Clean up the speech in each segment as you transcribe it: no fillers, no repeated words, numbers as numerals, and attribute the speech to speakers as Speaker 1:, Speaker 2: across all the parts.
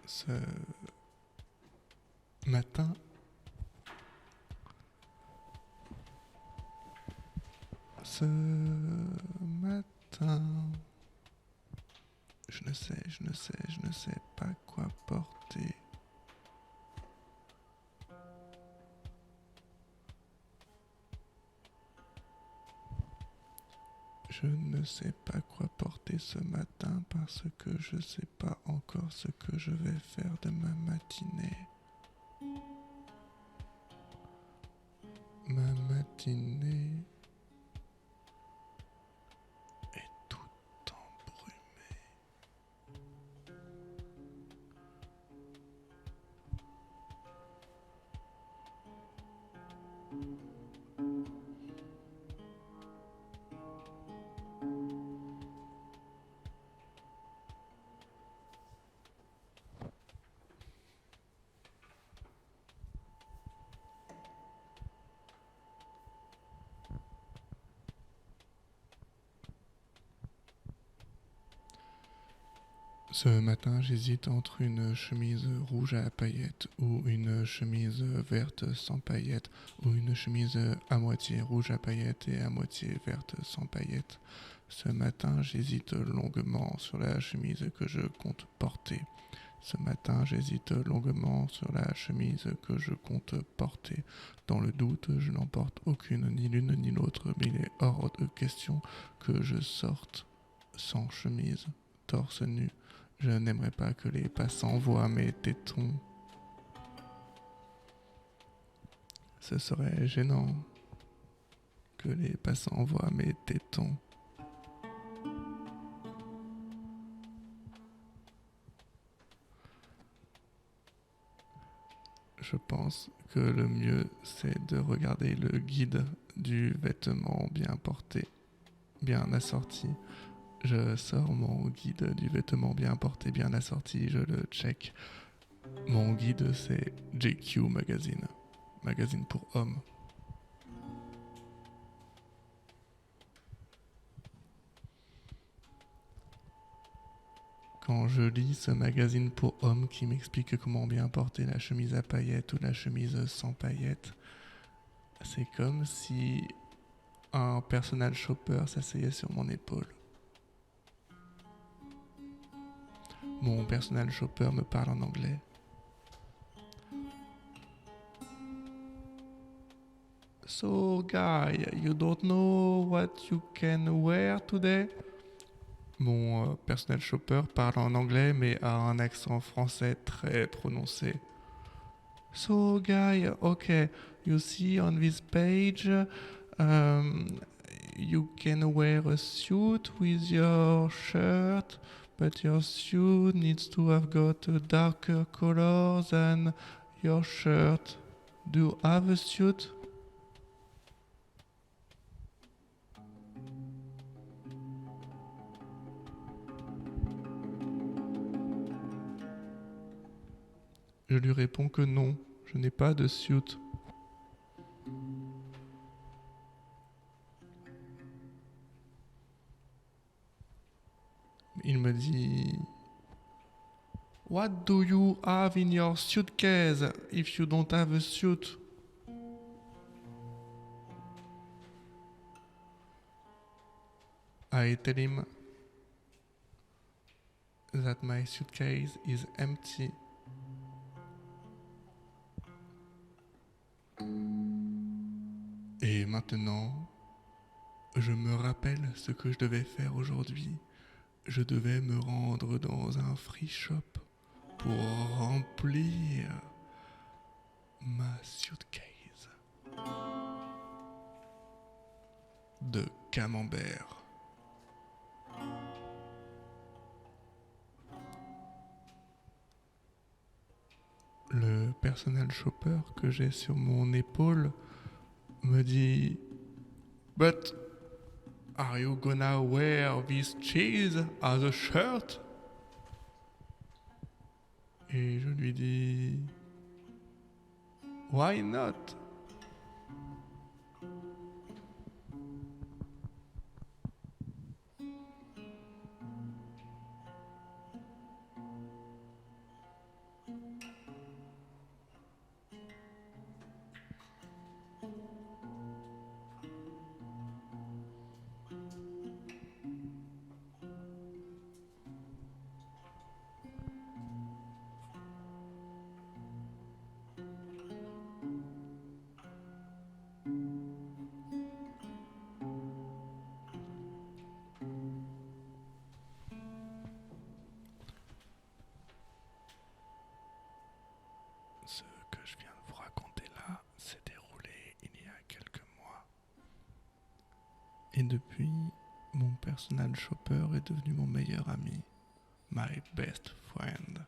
Speaker 1: Ce matin, je ne sais pas quoi porter. Je ne sais pas quoi porter ce matin parce que je sais pas encore ce que je vais faire de ma matinée. Ma matinée est toute embrumée. Ce matin, j'hésite entre une chemise rouge à paillettes ou une chemise verte sans paillettes ou une chemise à moitié rouge à paillettes et à moitié verte sans paillettes. Ce matin, j'hésite longuement sur la chemise que je compte porter. Ce matin, j'hésite longuement sur la chemise que je compte porter. Dans le doute, je n'en porte aucune, ni l'une ni l'autre, mais il est hors de question que je sorte sans chemise, torse nu. Je n'aimerais pas que les passants voient mes tétons. Ce serait gênant que les passants voient mes tétons. Je pense que le mieux, c'est de regarder le guide du vêtement bien porté, bien assorti. Je sors mon guide du vêtement bien porté, bien assorti, je le check. Mon guide, c'est JQ Magazine, magazine pour hommes. Quand je lis ce magazine pour hommes qui m'explique comment bien porter la chemise à paillettes ou la chemise sans paillettes, c'est comme si un personal shopper s'asseyait sur mon épaule. Mon personal shopper me parle en anglais. So, guy, you don't know what you can wear today? Mon personal shopper parle en anglais mais a un accent français très prononcé. So, guy, okay, you see on this page, you can wear a suit with your shirt, but your suit needs to have got a darker color than your shirt. Do you have a suit? Je lui réponds que non, je n'ai pas de suit. me dit What do you have in your suitcase if you don't have a suit? I tell him that my suitcase is empty. Et maintenant, je me rappelle ce que je devais faire aujourd'hui. Je devais me rendre dans un free shop pour remplir ma suitcase de camembert. Le personal shopper que j'ai sur mon épaule me dit But are you gonna wear this cheese as a shirt? Et je lui dis Why not? Ce que je viens de vous raconter là s'est déroulé il y a quelques mois. Et depuis, mon personal shopper est devenu mon meilleur ami. My best friend.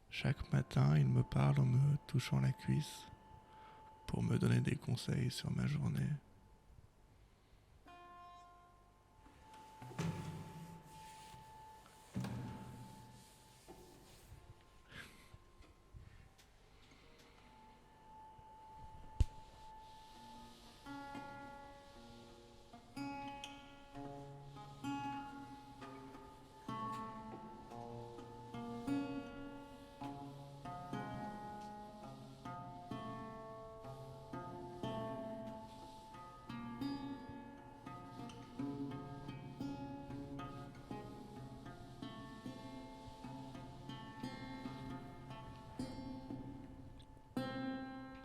Speaker 1: Chaque matin, il me parle en me touchant la cuisse pour me donner des conseils sur ma journée.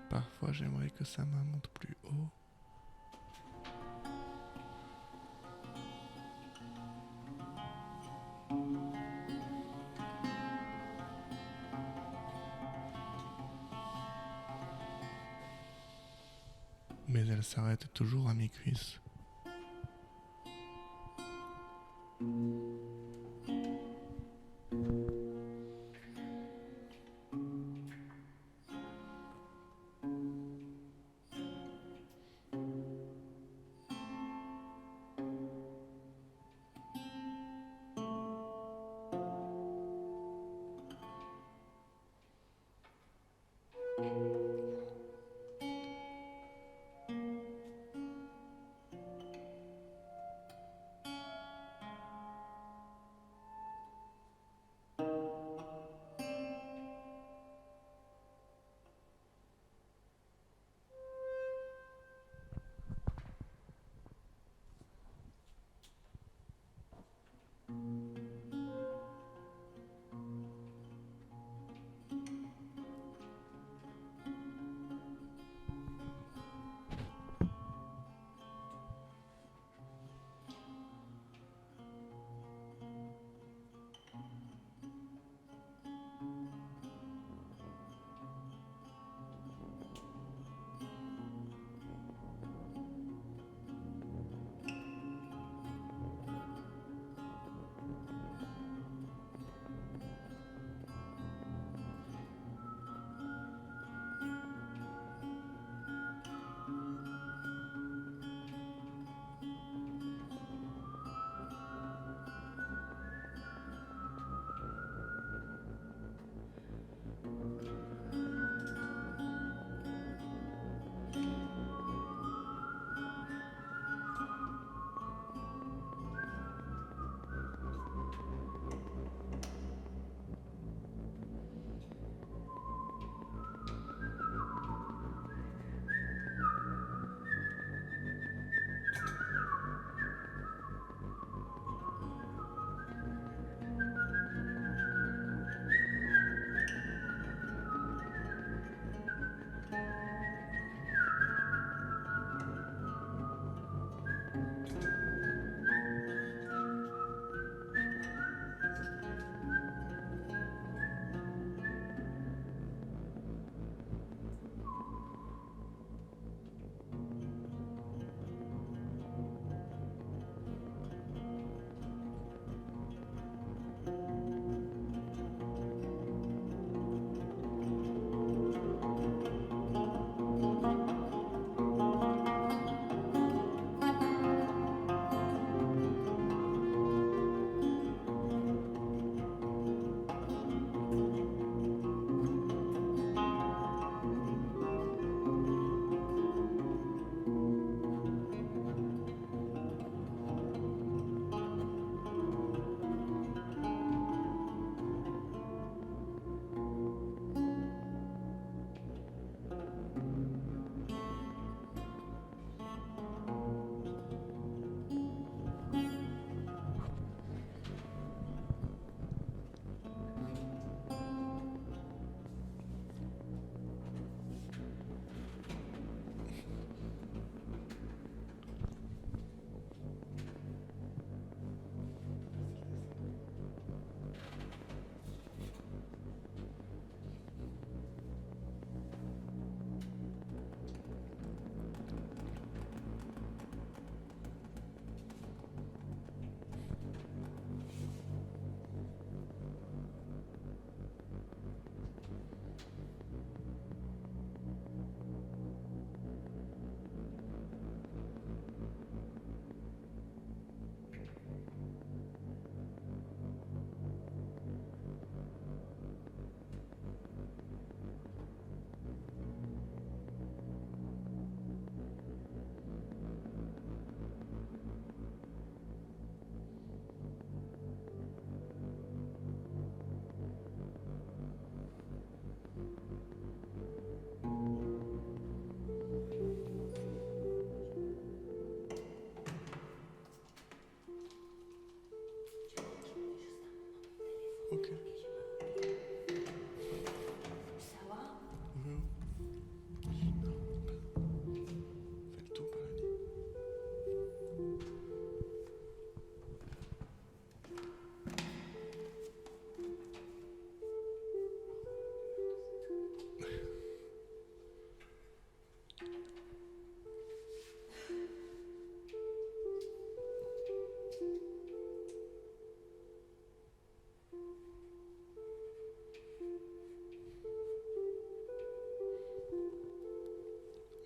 Speaker 1: Parfois, j'aimerais que sa main monte plus haut. Mais elle s'arrête toujours à mes cuisses.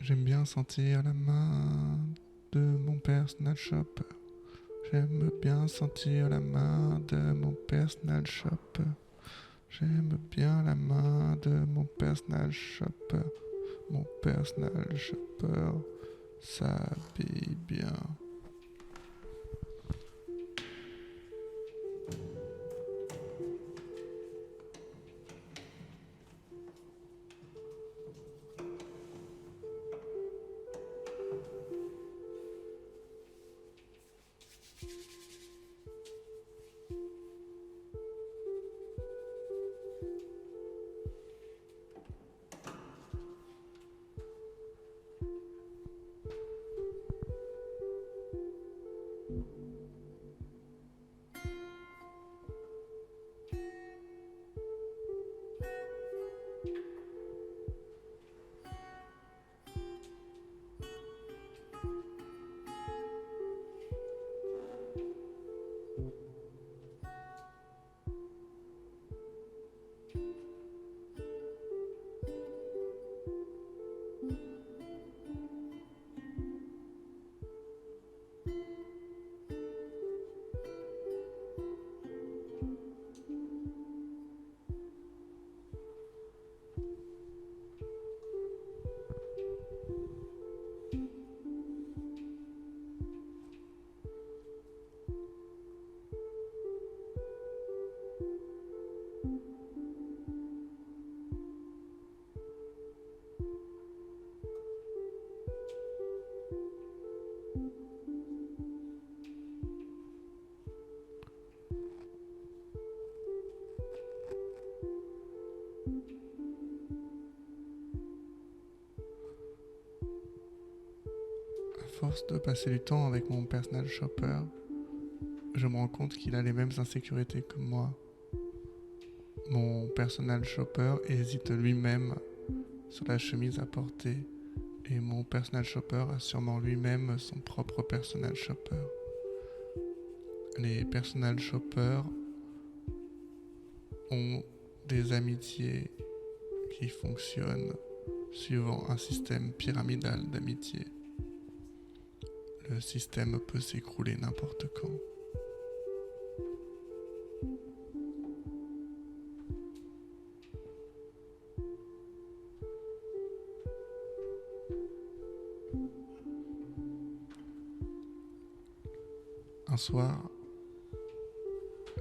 Speaker 1: J'aime bien sentir la main de mon personal shopper. J'aime bien sentir la main de mon personal shopper. J'aime bien la main de mon personal shopper. Mon personal shopper s'habille bien. À force de passer du temps avec mon personal shopper, je me rends compte qu'il a les mêmes insécurités que moi. Mon personal shopper hésite lui-même sur la chemise à porter et mon personal shopper a sûrement lui-même son propre personal shopper. Les personal shoppers ont des amitiés qui fonctionnent suivant un système pyramidal d'amitié. Le système peut s'écrouler n'importe quand. Un soir,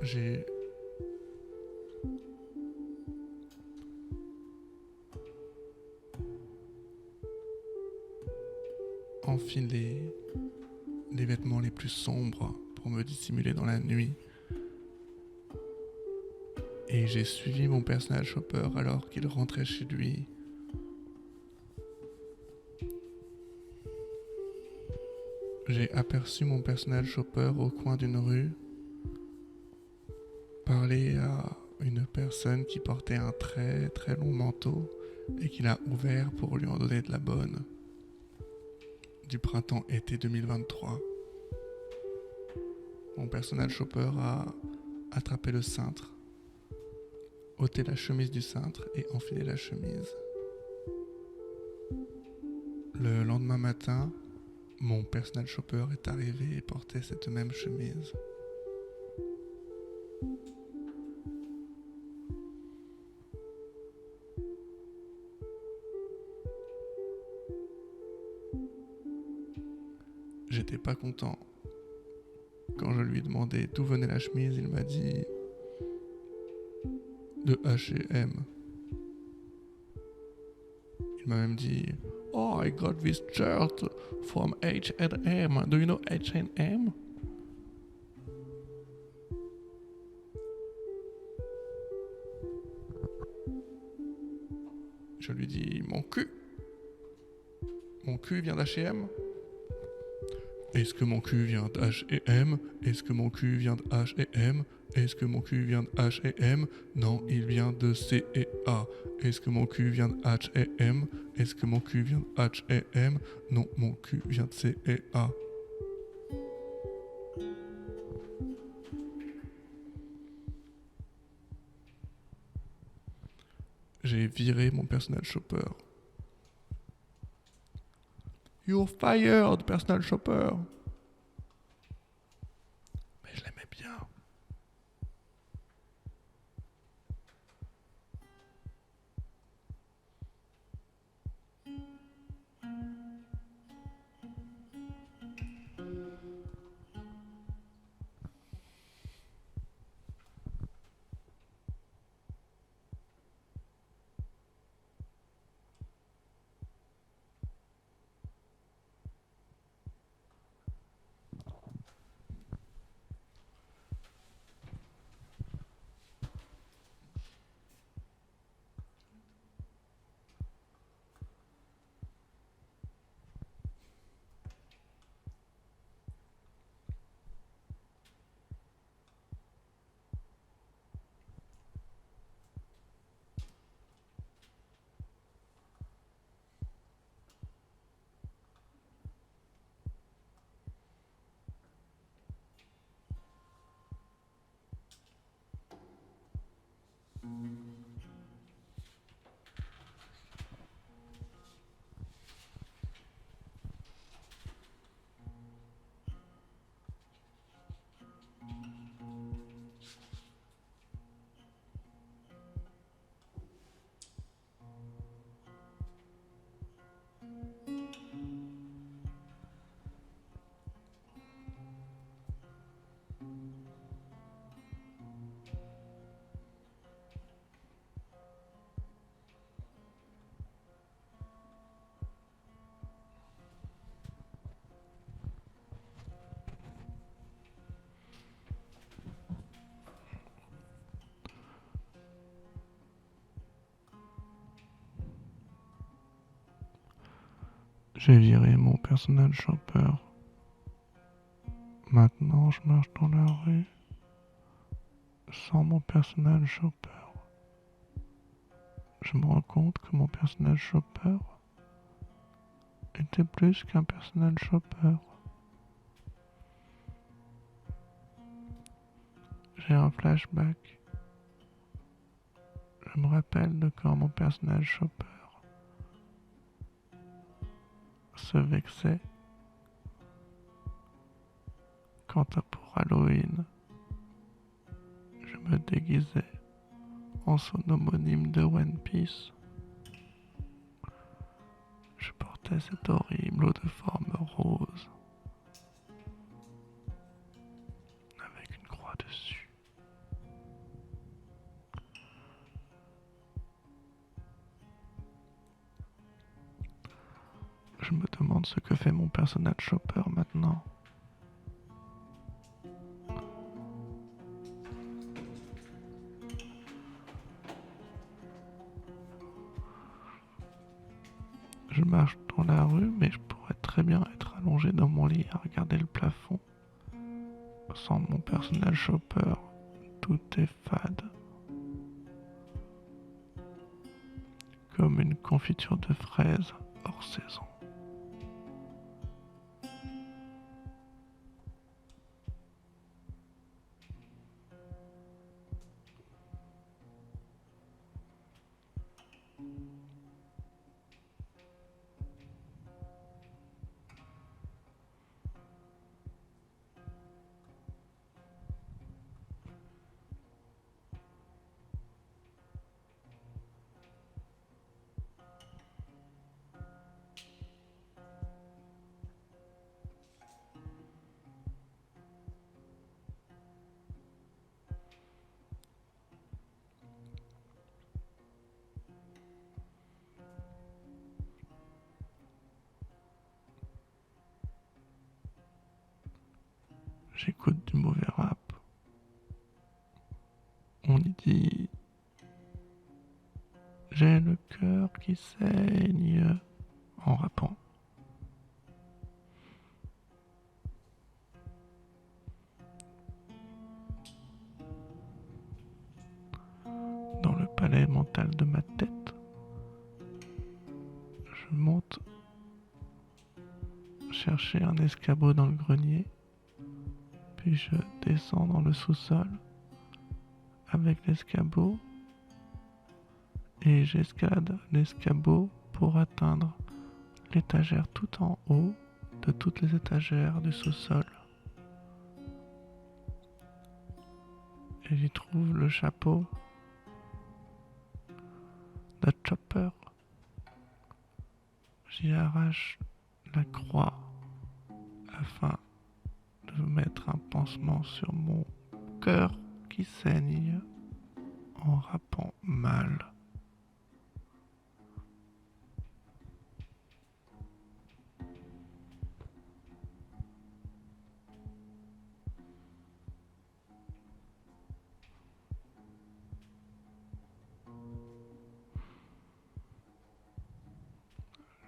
Speaker 1: j'ai enfilé les vêtements les plus sombres pour me dissimuler dans la nuit. Et j'ai suivi mon personal shopper alors qu'il rentrait chez lui. J'ai aperçu mon personal shopper au coin d'une rue parler à une personne qui portait un très très long manteau et qu'il a ouvert pour lui en donner de la bonne. Du printemps-été 2023. Mon personal shopper a attrapé le cintre, ôté la chemise du cintre et enfilé la chemise. Le lendemain matin, mon personal shopper est arrivé et portait cette même chemise. J'étais pas content. Quand je lui ai demandé d'où venait la chemise, il m'a dit de H&M. Il m'a même dit "Oh, I got this shirt from H&M. Do you know H&M?" Je lui dis "Mon cul. Mon cul vient d'H&M. Est-ce que mon cul vient d'H&M? Est-ce que mon cul vient de H&M? Est-ce que mon cul vient de H&M? Non, il vient de C&A. Est-ce que mon cul vient de H&M? Est-ce que mon cul vient de H&M? Non, mon cul vient de C&A. J'ai viré mon personal shopper. You're fired, personal shopper. Mais je l'aimais bien. J'ai viré mon personal shopper. Maintenant, je marche dans la rue sans mon personal shopper. Je me rends compte que mon personal shopper était plus qu'un personal shopper. J'ai un flashback. Je me rappelle de quand mon personal shopper se vexait quand pour Halloween, je me déguisais en son homonyme de One Piece. Je portais cette horrible eau de forme rose avec une croix dessus. Je me demande ce que fait mon personal shopper maintenant. Je marche dans la rue, mais je pourrais très bien être allongé dans mon lit à regarder le plafond. Sans mon personal shopper, tout est fade. Comme une confiture de fraises hors saison. J'écoute du mauvais rap. On y dit j'ai le cœur qui saigne en rappant. Dans le palais mental de ma tête, je monte chercher un escabeau dans le grenier, puis je descends dans le sous-sol avec l'escabeau et j'escalade l'escabeau pour atteindre l'étagère tout en haut de toutes les étagères du sous-sol. Et j'y trouve le chapeau de Chopper. J'y arrache la croix afin de mettre un pansement sur mon cœur qui saigne en rappant mal.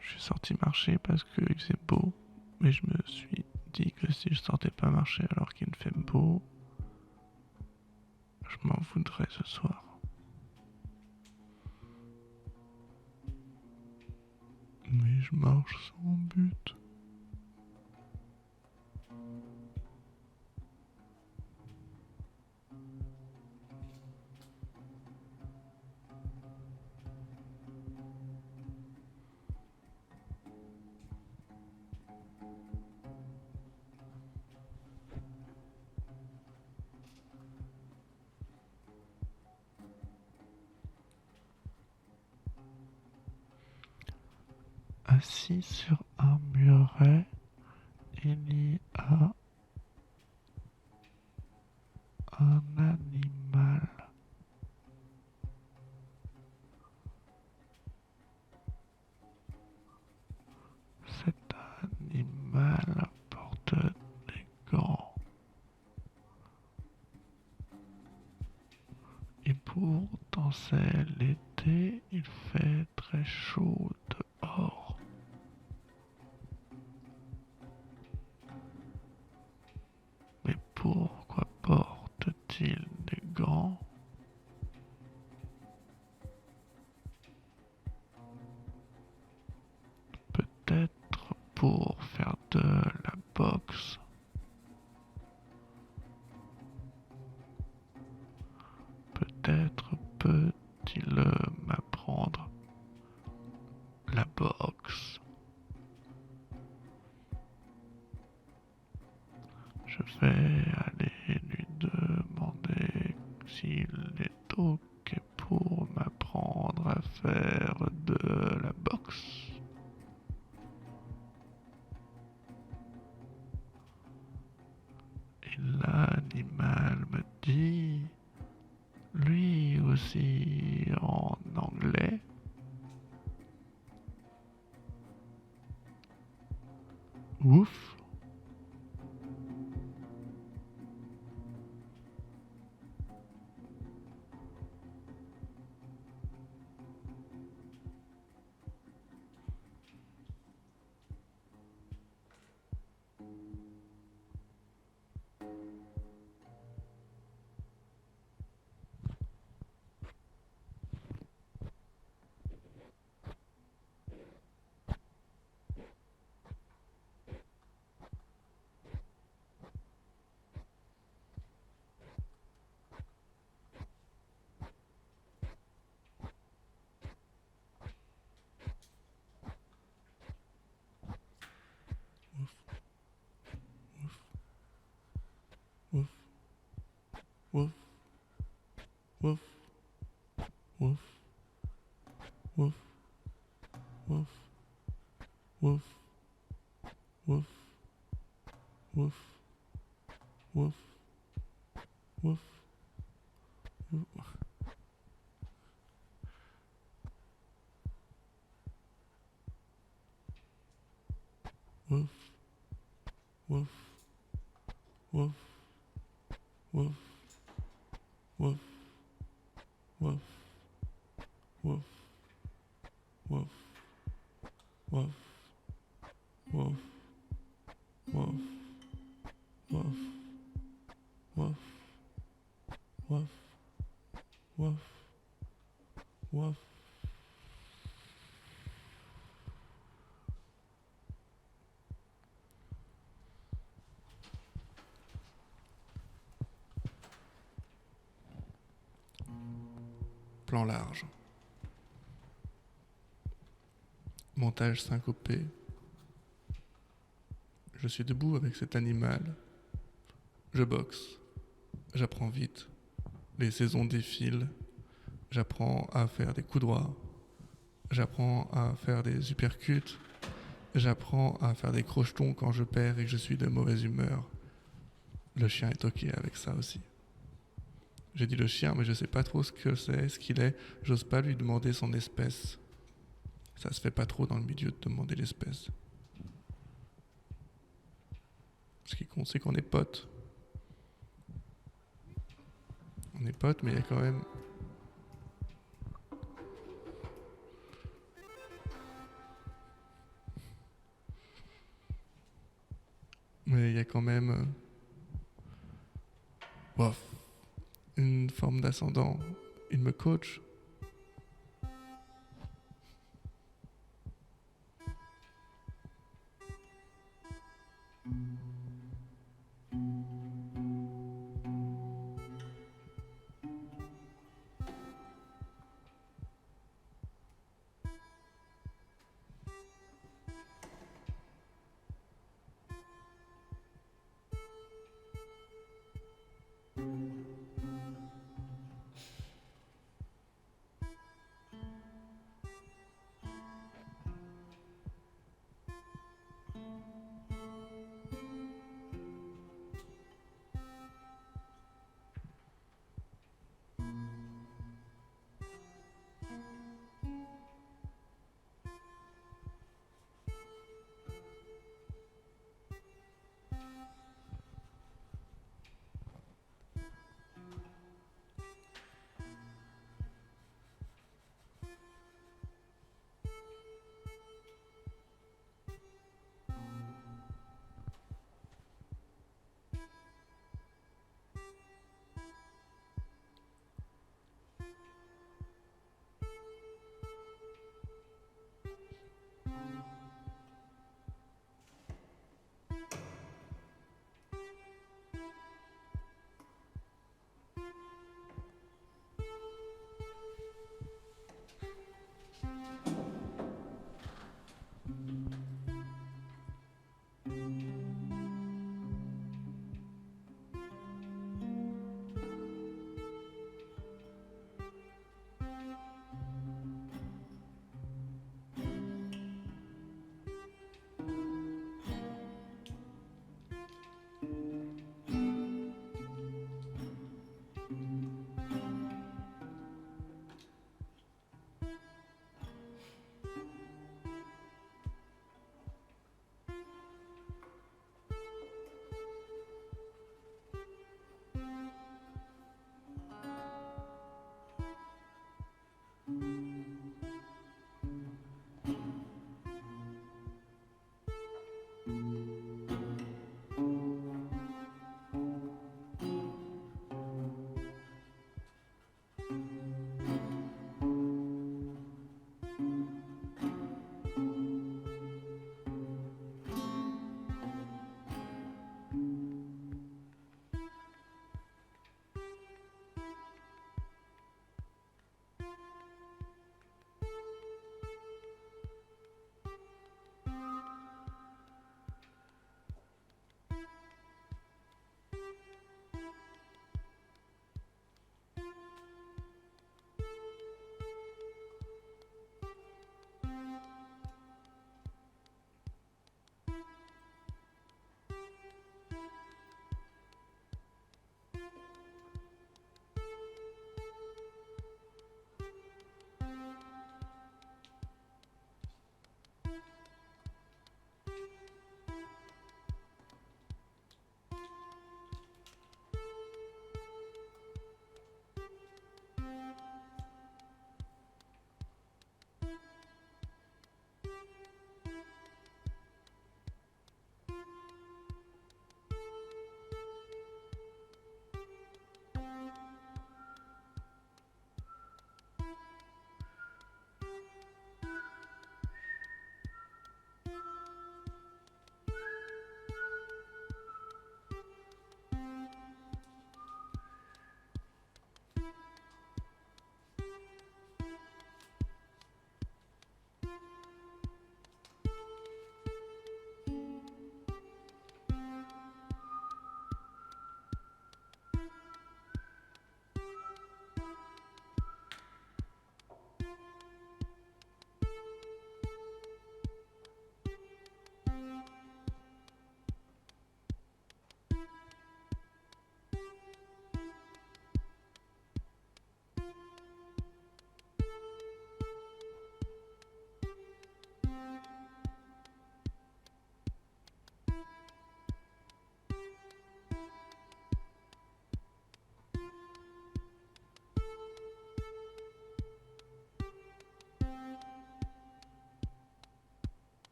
Speaker 1: Je suis sorti marcher parce qu'il faisait beau, mais je me suis dit que si je sortais pas marcher alors qu'il fait beau, je m'en voudrais ce soir. Mais je marche sans but. Assis sur un muret, il y a un animal. Cet animal porte des gants. Et pour danser l'été, il fait très chaud dehors. Mais pourquoi porte-t-il des gants? Peut-être pour faire de la boxe. Peut-être peut-il m'apprendre la boxe. Je vais aller lui demander s'il est ok pour m'apprendre à faire de la boxe. Et l'animal me dit, lui aussi en anglais, ouf. Woof, woof, woof, woof, woof, woof, woof, woof, woof, woof, woof, woof. Woof, woof, woof, woof, woof, woof, woof, woof, woof, woof, woof, woof, woof, woof, woof, woof. Plan large. montage syncopé. Je suis debout avec cet animal. Je boxe. J'apprends vite. Les saisons défilent. J'apprends à faire des coups droits. J'apprends à faire des uppercuts. J'apprends à faire des crochetons quand je perds et que je suis de mauvaise humeur. Le chien est ok avec ça aussi. J'ai dit le chien, mais je sais pas trop ce que c'est, ce qu'il est. J'ose pas lui demander son espèce. Ça se fait pas trop dans le milieu de demander l'espèce. Ce qui compte, c'est qu'on est potes. On est potes, mais il y a quand même... Mais il y a quand même... bof, une forme d'ascendant. Il me coach.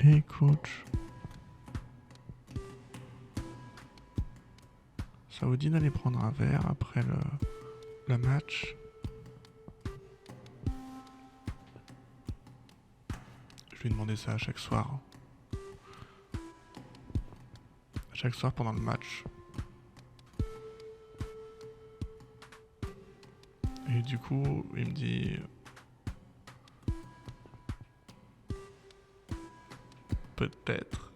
Speaker 1: Et coach, ça vous dit d'aller prendre un verre après le match? Je lui ai demandé ça à chaque soir. À chaque soir pendant le match. Et du coup, il me dit... Peut-être,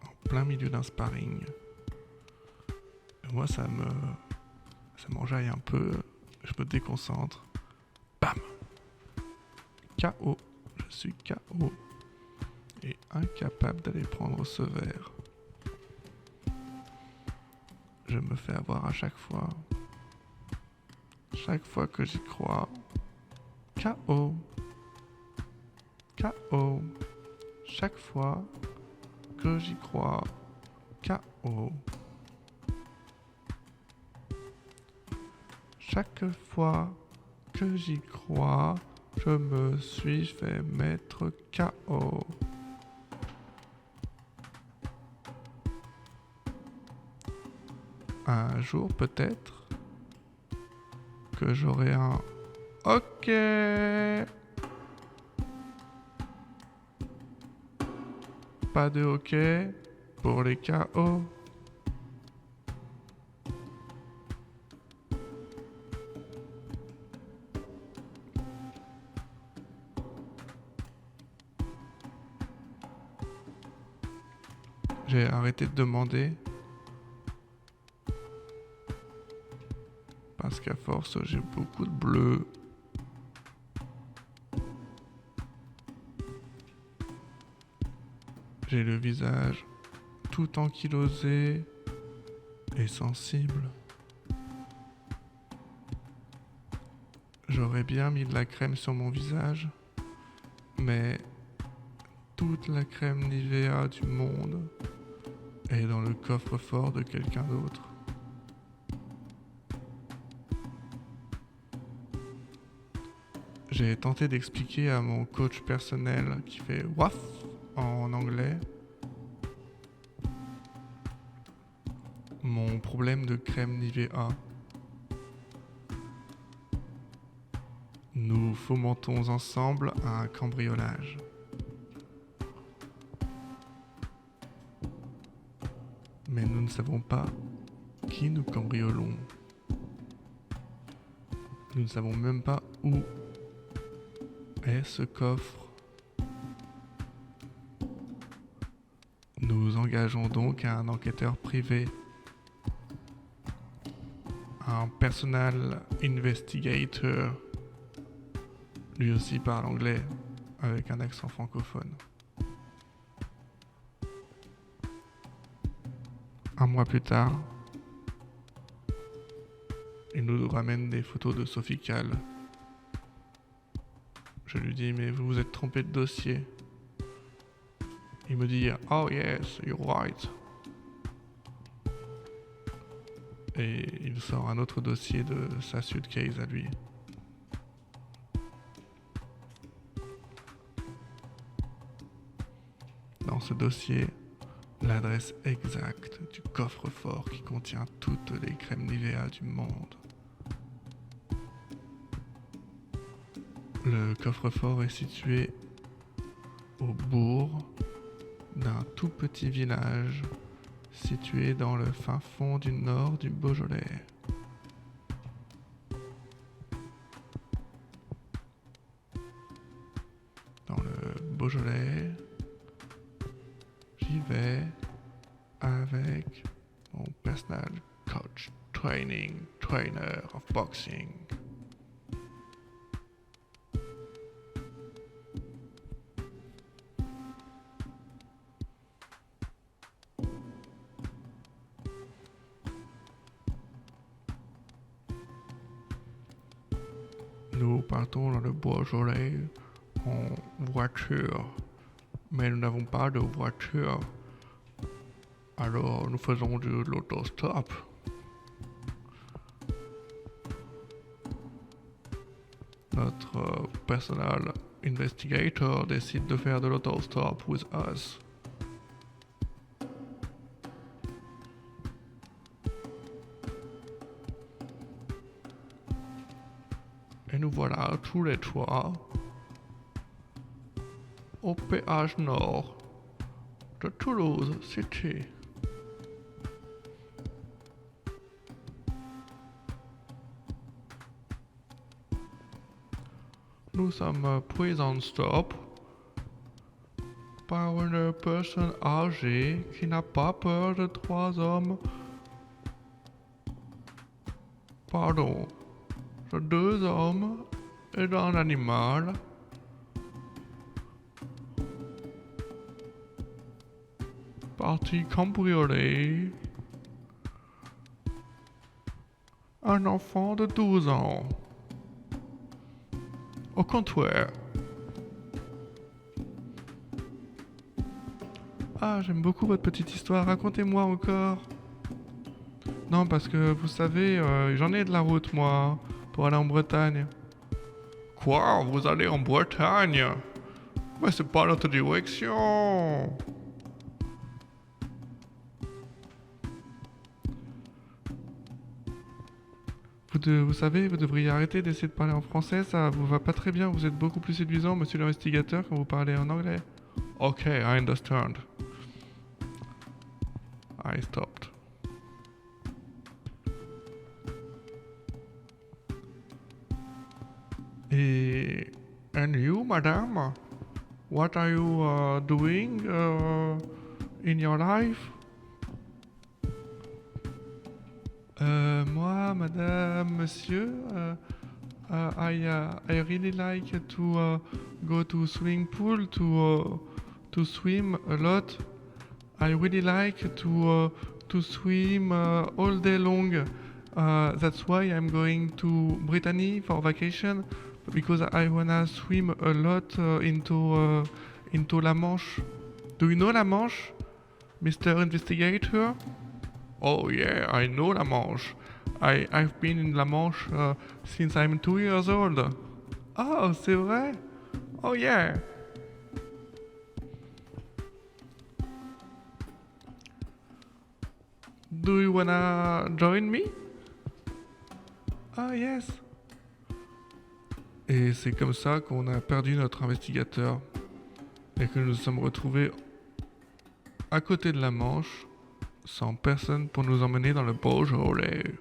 Speaker 1: en plein milieu d'un sparring, moi ça m'enjaille un peu, je me déconcentre, bam, KO, je suis KO, et incapable d'aller prendre ce verre. Je me fais avoir à chaque fois que j'y crois, KO, KO, chaque fois que j'y crois, KO. Chaque fois que j'y crois, je me suis fait mettre KO. Un jour peut-être que j'aurai un OK. Pas de OK pour les KO. J'ai arrêté de demander parce qu'à force j'ai beaucoup de bleu. J'ai le visage tout ankylosé et sensible. J'aurais bien mis de la crème sur mon visage, mais toute la crème Nivea du monde est dans le coffre-fort de quelqu'un d'autre. J'ai tenté d'expliquer à mon coach personnel qui fait WAF en anglais mon problème de crème Nivea. Nous fomentons ensemble un cambriolage. Mais nous ne savons pas qui nous cambriolons. Nous ne savons même pas où est ce coffre. Nous engageons donc un enquêteur privé, un personal investigator. Lui aussi parle anglais avec un accent francophone. Un mois plus tard, il nous ramène des photos de Sophie Calle. Je lui dis, mais vous vous êtes trompé de dossier. Il me dit, oh yes, you're right. Et il sort un autre dossier de sa suitcase à lui. Dans ce dossier, l'adresse exacte du coffre-fort qui contient toutes les crèmes Nivea du monde. Le coffre-fort est situé au bourg d'un tout petit village situé dans le fin fond du nord du Beaujolais. Dans le Beaujolais, j'y vais avec mon personal coach, trainer of boxing. Nous partons dans le Beaujolais en voiture, mais nous n'avons pas de voiture. Alors nous faisons de l'autostop. Notre personnel investigator décide de faire de l'autostop with us. Et nous voilà tous les trois au péage nord de Toulouse City. Nous sommes pris en stop par une personne âgée qui n'a pas peur de trois hommes. Pardon, de deux hommes et d'un animal. Parti cambrioler un enfant de 12 ans. Au comptoir. Ah, j'aime beaucoup votre petite histoire, racontez-moi encore. Non, parce que vous savez, j'en ai de la route, moi, pour aller en Bretagne. Quoi? Vous allez en Bretagne? Mais c'est pas notre direction. Vous savez, vous devriez arrêter d'essayer de parler en français, ça vous va pas très bien, vous êtes beaucoup plus séduisant, monsieur l'investigateur, quand vous parlez en anglais. Ok, I understand. I stopped. And you, madame? What are you doing in your life? Moi, madame, monsieur, I really like to go to swimming pool to swim a lot. I really like to swim all day long. That's why I'm going to Brittany for vacation because I wanna swim a lot into La Manche. Do you know La Manche, Mr. Investigator? Oh yeah, I know La Manche. I've been in La Manche since I'm 2 years old. Oh, c'est vrai? Oh yeah. Do you wanna join me? Ah yes. Et c'est comme ça qu'on a perdu notre investigateur et que nous nous sommes retrouvés à côté de la Manche sans personne pour nous emmener dans le Beaujolais.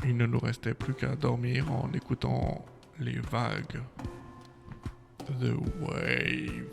Speaker 1: Il ne nous restait plus qu'à dormir en écoutant les vagues. The waves.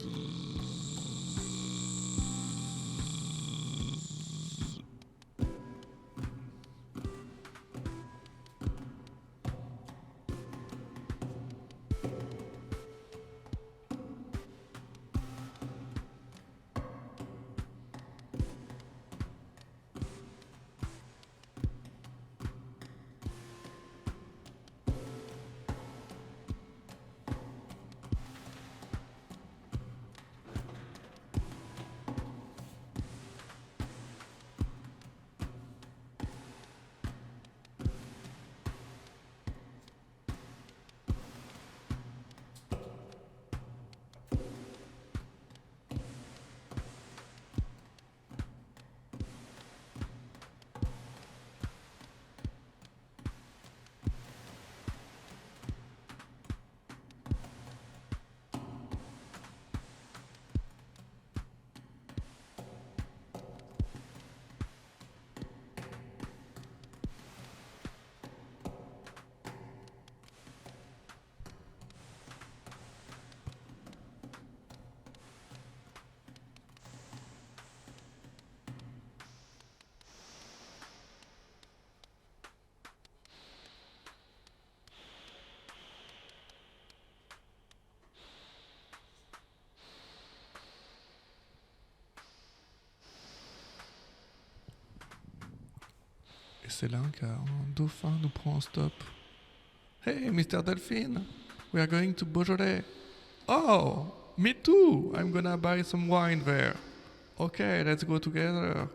Speaker 1: Et c'est là qu'un dauphin nous prend en stop. Hey, Mr. Dolphin, we are going to Beaujolais. Oh, me too. I'm gonna buy some wine there. Okay, let's go together.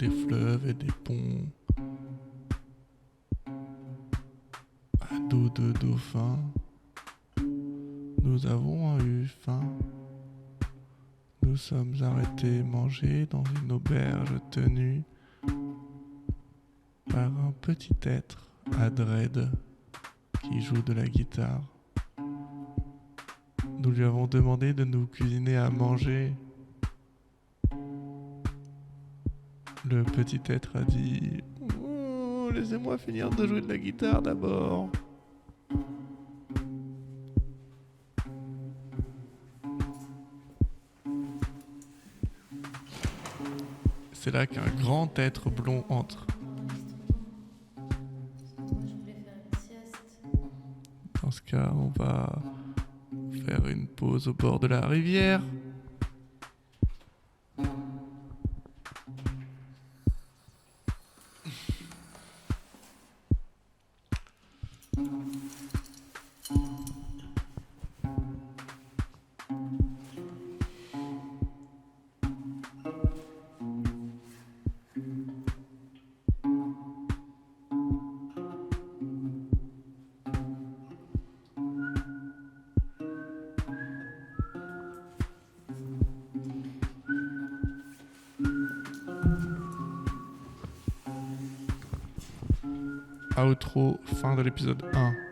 Speaker 1: des fleuves et des ponts, à dos de dauphins. Nous avons eu faim. Nous sommes arrêtés manger dans une auberge tenue par un petit être à dread qui joue de la guitare. Nous lui avons demandé de nous cuisiner à manger. Le petit être a dit « Oh, laissez-moi finir de jouer de la guitare d'abord !» C'est là qu'un grand être blond entre. Dans ce cas, on va faire une pause au bord de la rivière. Outro, fin de l'épisode 1.